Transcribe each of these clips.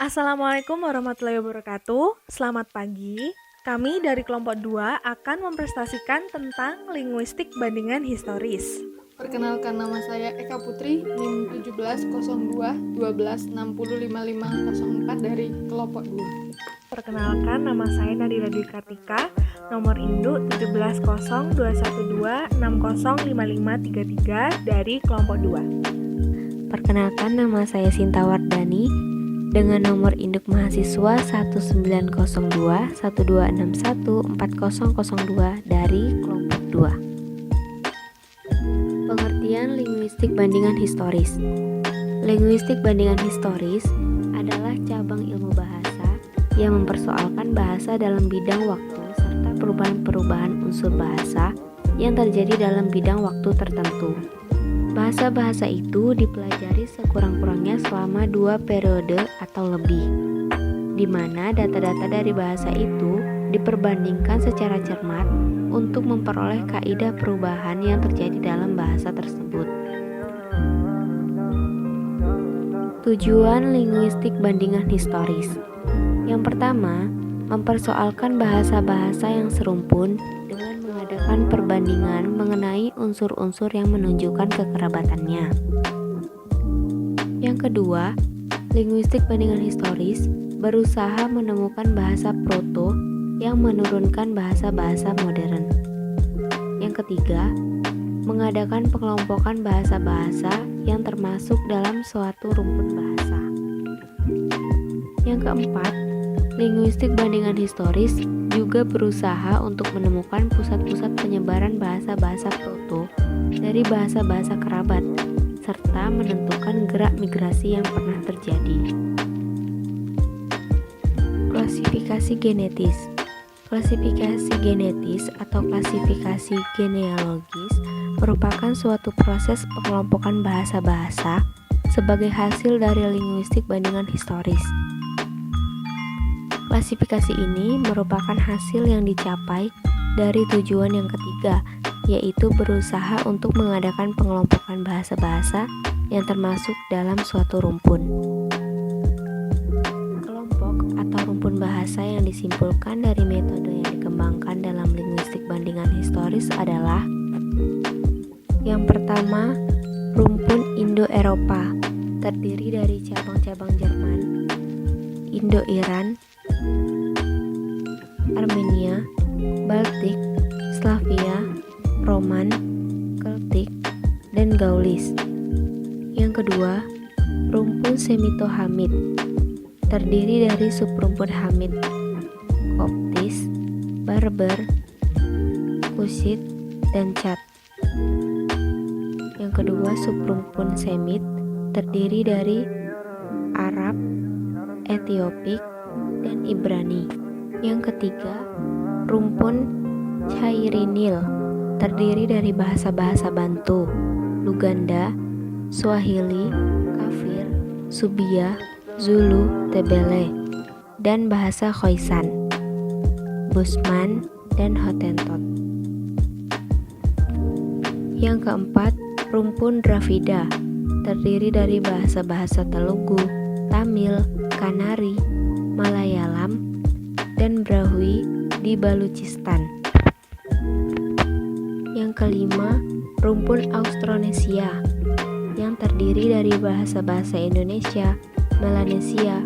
Assalamualaikum warahmatullahi wabarakatuh. Selamat pagi. Kami dari kelompok 2 akan mempresentasikan tentang linguistik bandingan historis. Perkenalkan, nama saya Eka Putri, NIM 1702 12605504 dari kelompok 2. Perkenalkan, nama saya Nadira Dwi Kartika, nomor induk 170212605533 dari kelompok 2. Perkenalkan, nama saya Sinta Wardani dengan nomor induk mahasiswa 190212614002 dari kelompok 2. Pengertian linguistik bandingan historis. Linguistik bandingan historis adalah cabang ilmu bahasa yang mempersoalkan bahasa dalam bidang waktu serta perubahan-perubahan unsur bahasa yang terjadi dalam bidang waktu tertentu. Bahasa-bahasa itu dipelajari sekurang-kurangnya selama 2 periode atau lebih, di mana data-data dari bahasa itu diperbandingkan secara cermat untuk memperoleh kaidah perubahan yang terjadi dalam bahasa tersebut. Tujuan linguistik bandingan historis. Yang pertama, mempersoalkan bahasa-bahasa yang serumpun dengan mengadakan perbandingan mengenai unsur-unsur yang menunjukkan kekerabatannya. Yang kedua, linguistik bandingan historis berusaha menemukan bahasa proto yang menurunkan bahasa-bahasa modern. Yang ketiga, mengadakan pengelompokan bahasa-bahasa yang termasuk dalam suatu rumpun bahasa. Yang keempat, linguistik bandingan historis juga berusaha untuk menemukan pusat-pusat penyebaran bahasa-bahasa proto dari bahasa-bahasa kerabat, serta menentukan gerak migrasi yang pernah terjadi. Klasifikasi genetis. Klasifikasi genetis atau klasifikasi genealogis merupakan suatu proses pengelompokan bahasa-bahasa sebagai hasil dari linguistik bandingan historis. Klasifikasi ini merupakan hasil yang dicapai dari tujuan yang ketiga, yaitu berusaha untuk mengadakan pengelompokan bahasa-bahasa yang termasuk dalam suatu rumpun. Kelompok atau rumpun bahasa yang disimpulkan dari metode yang dikembangkan dalam linguistik bandingan historis adalah: yang pertama, rumpun Indo-Eropa, terdiri dari cabang-cabang Jerman, Indo-Iran, Armenia, Baltik, Slavia, Roman, Keltik, dan Gaulis. Yang kedua, rumpun Semito-Hamid, terdiri dari subrumpun Hamid, Koptis, Berber, Kushit, dan Chad. Yang kedua, subrumpun Semit, terdiri dari Arab, Etiopik, dan Ibrani. Yang ketiga, rumpun Cairinil, terdiri dari bahasa-bahasa Bantu, Luganda, Swahili, Kafir, Subia, Zulu, Tebele, dan bahasa Khoisan, Busman, dan Hottentot. Yang keempat, rumpun Dravida, terdiri dari bahasa-bahasa Telugu, Tamil, Kanari, Malayalam, dan Brahui di Baluchistan. Yang kelima, rumpun Austronesia, yang terdiri dari bahasa-bahasa Indonesia, Melanesia,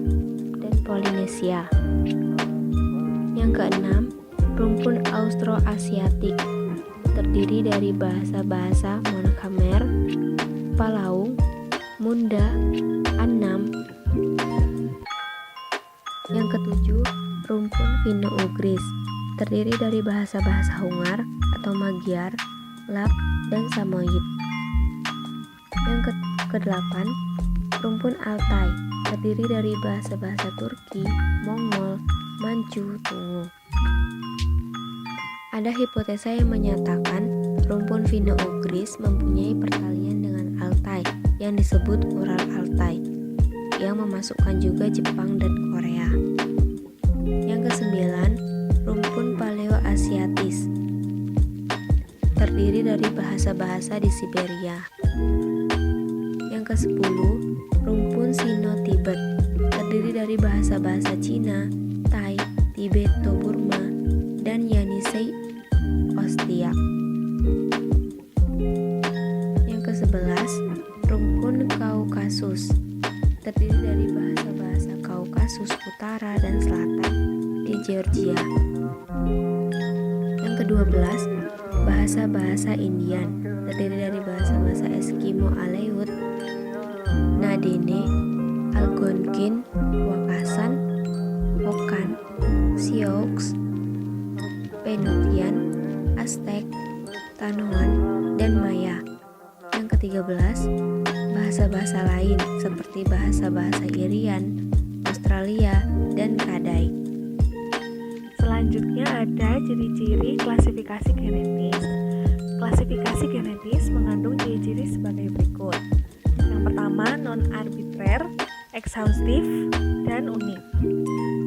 dan Polinesia. Yang keenam, rumpun Austroasiatik, terdiri dari bahasa-bahasa Mona Khmer, Palaung, Munda, Annam. Yang ketujuh, rumpun Finno-Ugris, terdiri dari bahasa-bahasa Hungar atau Magyar, Lap, dan Samoyed. Yang kedelapan, rumpun Altai, terdiri dari bahasa-bahasa Turki, Mongol, Manchu, Tungu. Ada hipotesa yang menyatakan rumpun Finno-Ugris mempunyai pertalian dengan Altai yang disebut Ural Altai, yang memasukkan juga Jepang dan Korea. Yang kesembilan, rumpun Paleo-Asiatis, terdiri dari bahasa-bahasa di Siberia. Yang ke-10, rumpun Sino-Tibet, terdiri dari bahasa bahasa-bahasa Cina, Thai, Tibeto-Burma, dan Yenisei Ostyak. Yang ke-11, rumpun Kaukasus, terdiri dari bahasa-bahasa Kaukasus Utara dan Selatan di Georgia. Yang ke-12, bahasa-bahasa Indian, terdiri dari bahasa-bahasa Eskimo Aleut, Nadene, Algonquin, Wakasan, Hokan, Sioux, Penutian, Aztec, Tanoan, dan Maya. Yang ke-13, bahasa-bahasa lain seperti bahasa-bahasa Irian, Australia, dan Kadai. Selanjutnya ada ciri-ciri klasifikasi genetis. Klasifikasi genetis mengandung ciri-ciri sebagai berikut. Yang pertama, non-arbitrer, exhaustif, dan unik.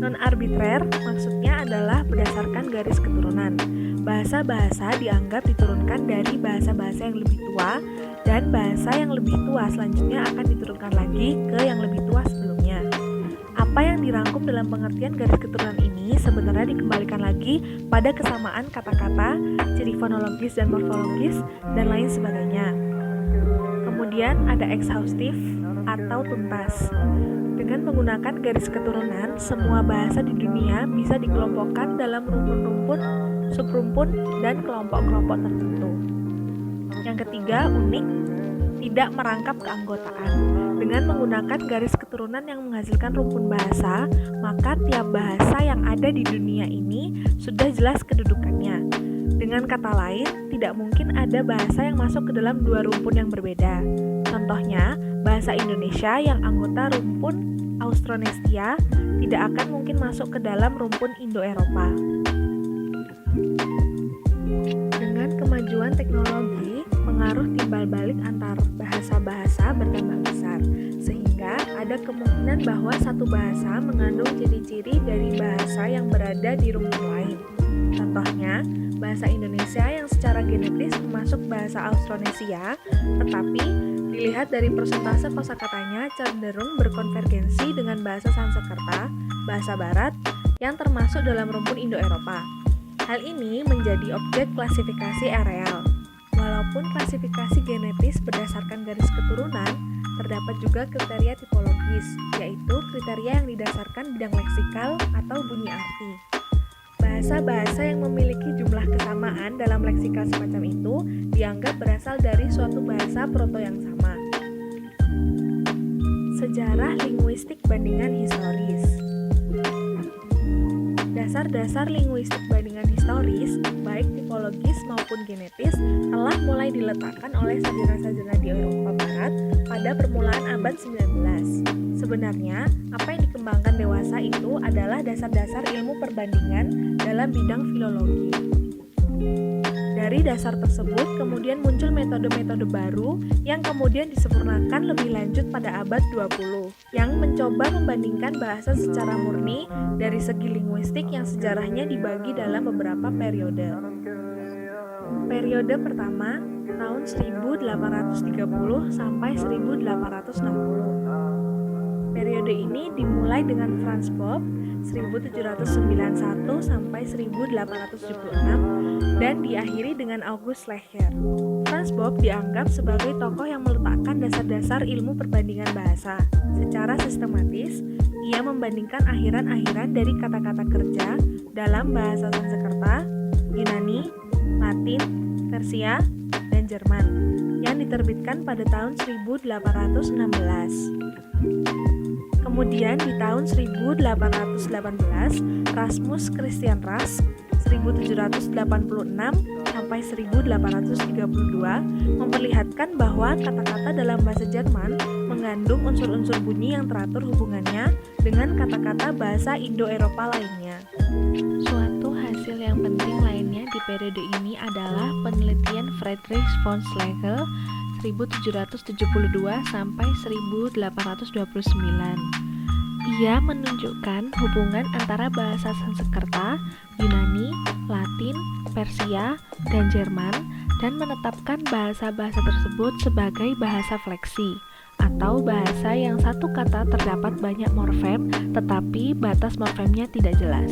Non-arbitrer maksudnya adalah berdasarkan garis keturunan. Bahasa-bahasa dianggap diturunkan dari bahasa-bahasa yang lebih tua, dan bahasa yang lebih tua selanjutnya akan diturunkan lagi ke yang lebih tua sebelumnya. Apa yang dirangkum dalam pengertian garis keturunan ini sebenarnya dikembalikan lagi pada kesamaan kata-kata, ciri fonologis dan morfologis, dan lain sebagainya. Kemudian ada exhaustif atau tuntas. Dengan menggunakan garis keturunan, semua bahasa di dunia bisa dikelompokkan dalam rumpun-rumpun, subrumpun, dan kelompok-kelompok tertentu. Yang ketiga, unik, tidak merangkap keanggotaan. Dengan menggunakan garis keturunan yang menghasilkan rumpun bahasa, maka tiap bahasa yang ada di dunia ini sudah jelas kedudukannya. Dengan kata lain, tidak mungkin ada bahasa yang masuk ke dalam dua rumpun yang berbeda. Contohnya, bahasa Indonesia yang anggota rumpun Austronesia tidak akan mungkin masuk ke dalam rumpun Indo-Eropa. Dengan kemajuan teknologi, pengaruh timbal balik antar bahasa-bahasa bertambah besar, sehingga ada kemungkinan bahwa satu bahasa mengandung ciri-ciri dari bahasa yang berada di rumpun lain. Contohnya, bahasa Indonesia yang secara genetis termasuk bahasa Austronesia, tetapi dilihat dari persentase kosakatanya cenderung berkonvergensi dengan bahasa Sanskerta, bahasa Barat, yang termasuk dalam rumpun Indo-Eropa. Hal ini menjadi objek klasifikasi areal. Walaupun klasifikasi genetis berdasarkan garis keturunan, terdapat juga kriteria tipologis, yaitu kriteria yang didasarkan bidang leksikal atau bunyi arti. Bahasa-bahasa yang memiliki jumlah kesamaan dalam leksikal semacam itu dianggap berasal dari suatu bahasa proto yang sama. Sejarah linguistik bandingan historis. Dasar-dasar linguistik bandingan historis, baik tipologis maupun genetis, telah mulai diletakkan oleh sarjana-sarjana di Eropa Barat pada permulaan abad 19. Sebenarnya, apa yang dikembangkan dewasa itu adalah dasar-dasar ilmu perbandingan dalam bidang filologi. Dari dasar tersebut, kemudian muncul metode-metode baru yang kemudian disempurnakan lebih lanjut pada abad 20, yang mencoba membandingkan bahasa secara murni dari segi linguistik yang sejarahnya dibagi dalam beberapa periode. Periode pertama, tahun 1830 sampai 1860. Periode ini dimulai dengan Franz Bopp 1791 sampai 1876 dan diakhiri dengan August Lecher. Franz Bopp dianggap sebagai tokoh yang meletakkan dasar-dasar ilmu perbandingan bahasa. Secara sistematis, ia membandingkan akhiran-akhiran dari kata-kata kerja dalam bahasa Sanskerta, Yunani, Latin, Persia, dan Jerman yang diterbitkan pada tahun 1816. Kemudian di tahun 1818, Rasmus Christian Rask 1786 sampai 1832 memperlihatkan bahwa kata-kata dalam bahasa Jerman mengandung unsur-unsur bunyi yang teratur hubungannya dengan kata-kata bahasa Indo-Eropa lainnya. Suatu hasil yang penting lainnya di periode ini adalah penelitian Friedrich von Schlegel 1772 sampai 1829. Ia menunjukkan hubungan antara bahasa Sanskerta, Yunani, Latin, Persia, dan Jerman dan menetapkan bahasa-bahasa tersebut sebagai bahasa fleksi atau bahasa yang satu kata terdapat banyak morfem, tetapi batas morfemnya tidak jelas.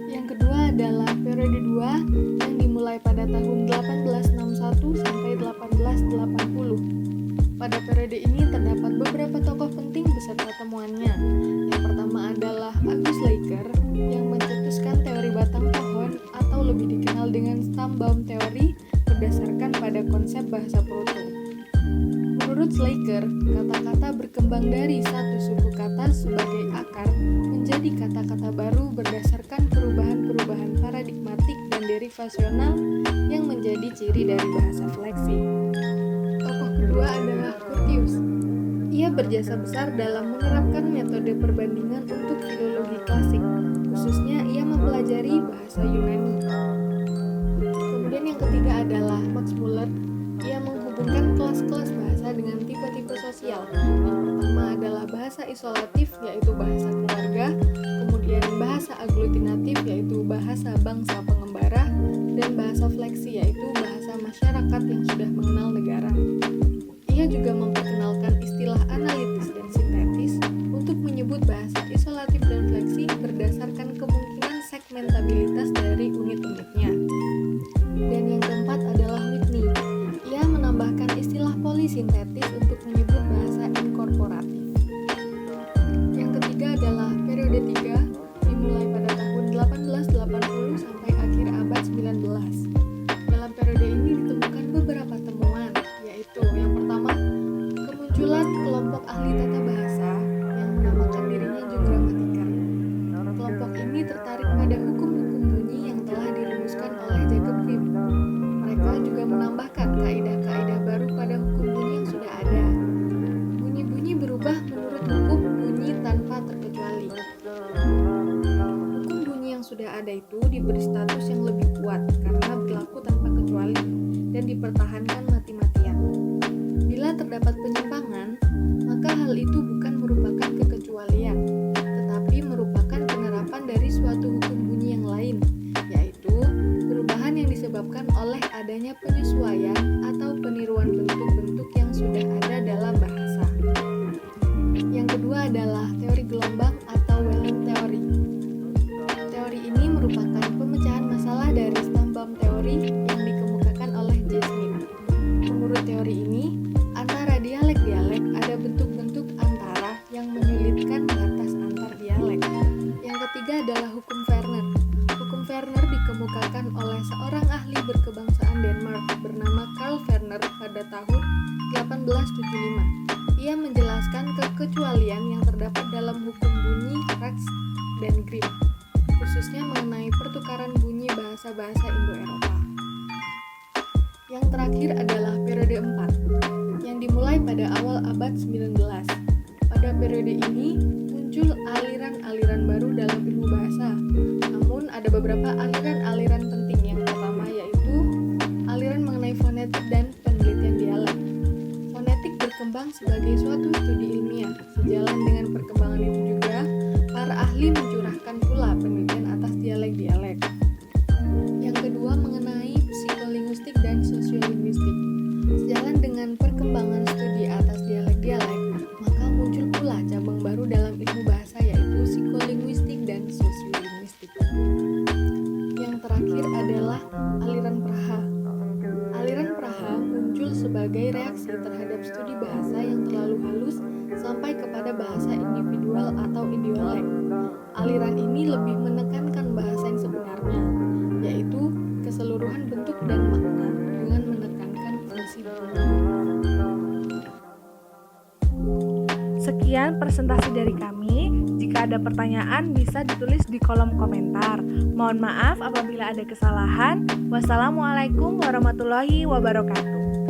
Yang kedua adalah periode 2 yang dimulai pada tahun 1861 sampai 1880. Pada periode ini terdapat beberapa tokoh penting beserta temuannya. Yang pertama adalah August Laker yang mencetuskan teori batang pohon atau lebih dikenal dengan Stammbaum teori berdasarkan pada konsep bahasa Proto. Menurut Laker, kata-kata berkembang dari satu suku kata sebagai akar menjadi kata-kata baru berdasarkan perubahan-perubahan paradigmatik dan derivasional yang menjadi ciri dari bahasa fleksi. Tokoh kedua adalah Curtius. Ia berjasa besar dalam menerapkan metode perbandingan untuk filologi klasik, khususnya ia mempelajari bahasa Yunani. Kemudian yang ketiga adalah Max Muller. Ia menghubungkan kelas-kelas bahasa dengan tipe-tipe sosial. Yang pertama adalah bahasa isolatif, yaitu bahasa keluarga, kemudian bahasa aglutinatif, yaitu bahasa bangsa pengembara, dan bahasa fleksi, yaitu bahasa masyarakat yang sudah mengenal negara. Ia juga memperkenalkan istilah analitis dan sintetis untuk menyebut bahasa isolatif dan fleksi berdasarkan kemungkinan segmentabilitas dari unit-unitnya. Dan yang keempat adalah Whitney. Ia menambahkan istilah polisintetis untuk menyebut bahasa inkorporatif. Yang ketiga adalah periode 3 dimulai pada tahun 1880 sampai akhir abad 19. Dalam periode ini ditemukan beberapa temuan, yaitu yang pertama, kemunculan kelompok ahli tata bahasa yang menamakan dirinya Geogramatika. Kelompok ini tertarik pada hukum-hukum bunyi yang telah dirumuskan oleh Jacob Grimm. Mereka juga menambahkan kaidah-kaidah baru pada hukum bunyi yang sudah ada. Bunyi-bunyi berubah menurut hukum bunyi tanpa terkecuali. Hukum bunyi yang sudah ada itu diberi status yang lebih kuat karena berlaku tanpa kecuali dan dipertahankan mati-matian. Bila terdapat penyimpangan, maka hal itu bukan merupakan kekecualian, tetapi merupakan penerapan dari suatu hukum bunyi yang lain, yaitu perubahan yang disebabkan oleh adanya penyesuaian atau peniruan bentuk-bentuk yang sudah ada dalam bahasa. Yang kedua adalah teori gelombang atau Wellen teori. Teori ini merupakan pemecahan masalah dari Stammbaum teori yang dikemukakan oleh J. Smith. Menurut teori ini, antara dialek-dialek ada bentuk-bentuk antara yang menyulitkan batas antar dialek. Yang ketiga adalah hukum Werner. Hukum Werner dikemukakan oleh seorang ahli berkebangsaan Denmark bernama Karl Werner pada tahun 1875. Ia menjelaskan kekecualian yang terdapat dalam hukum bunyi Rex dan Grimm, khususnya mengenai pertukaran bunyi bahasa-bahasa Indo-Eropa. Yang terakhir adalah periode 4, yang dimulai pada awal abad 19. Pada periode ini muncul aliran-aliran baru dalam ilmu bahasa. Namun ada beberapa aliran-aliran penting. Yang pertama yaitu aliran mengenai fonetik dan penelitian dialek. Fonetik berkembang sebagai suatu studi ilmiah. Sejalan dengan perkembangan itu juga, para ahli mencurahkan pula penelitian atas dialek-dialek. Yang kedua mengenai psikolinguistik dan sosiolinguistik. Sejalan dengan perkembangan studi atas dialek-dialek, maka muncul pula cabang baru dalam ilmu bahasa yaitu psikolinguistik dan sosiolinguistik. Yang terakhir adalah aliran Praha. Aliran Praha muncul sebagai reaksi terhadap studi bahasa yang terlalu halus sampai kepada bahasa individual atau idiolek. Aliran ini lebih menekankan bahasa yang sebenarnya, yaitu keseluruhan bentuk dan makna dengan menekankan fungsi bunyi. Sekian presentasi dari kami. Jika ada pertanyaan bisa ditulis di kolom komentar. Mohon maaf apabila ada kesalahan. Wassalamualaikum warahmatullahi wabarakatuh.